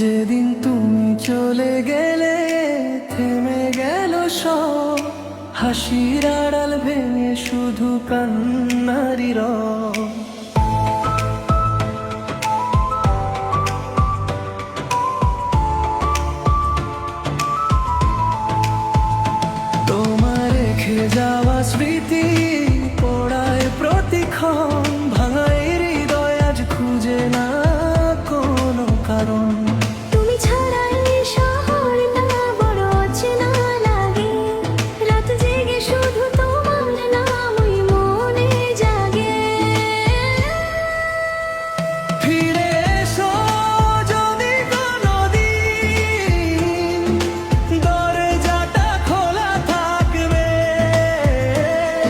যেদিন তুমি চলে গেলে থেমে গেল সব, হাসির আড়াল ভেঙে শুধু কান্নারি রব। তোমার রেখে যাওয়া স্মৃতি পড়ায় প্রতিক্ষণ, ভাঙা এই হৃদয় আজ খুঁজে না কোনো কারণ। তুমি ছাড়া এই শহরটা বড় অচেনা লাগে, রাত জেগে শুধু তোমার নামই মনে জাগে। ফিরে এসো যদি কোনোদিন, দরজাটা খোলা থাকবে।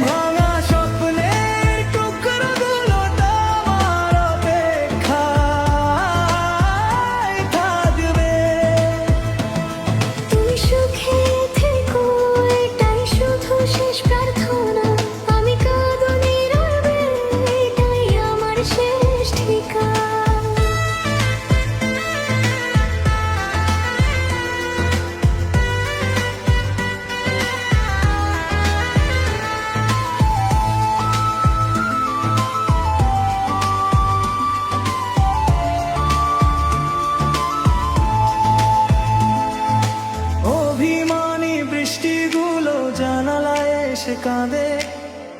ভাঙা স্বপ্নের টুকরোগুলো তোমার অপেক্ষায় থাকবে। তুমি সুখে থেকো এটাই শুধু শেষ প্রার্থনা, আমি কাঁদুনি রবে এটাই আমার শেষ ঠিকানা। অভিমানী বৃষ্টিগুলো জানালায় এসে কাঁদে,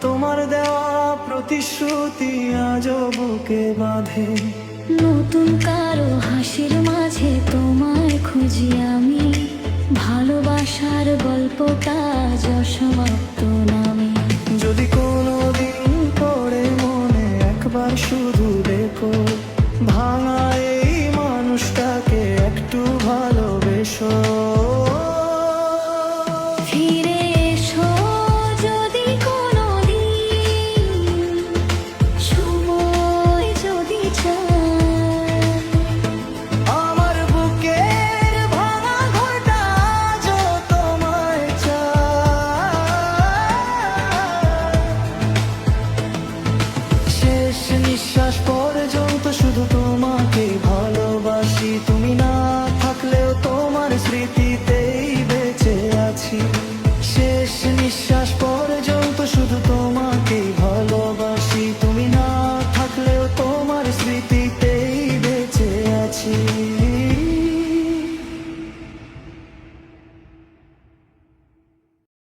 তোমার দেওয়া প্রতিশ্রুতি আজও বুকে বাঁধে। নতুন কারো হাসির মাঝে তোমায় খুঁজি আমি, ভালোবাসার গল্পটা আজ অসমাপ্ত নামে। যদি কোনোদিন পড়ে মনে একবার শুধু দেখো, ভাঙা এই মানুষটাকে একটু ভালোবেসো।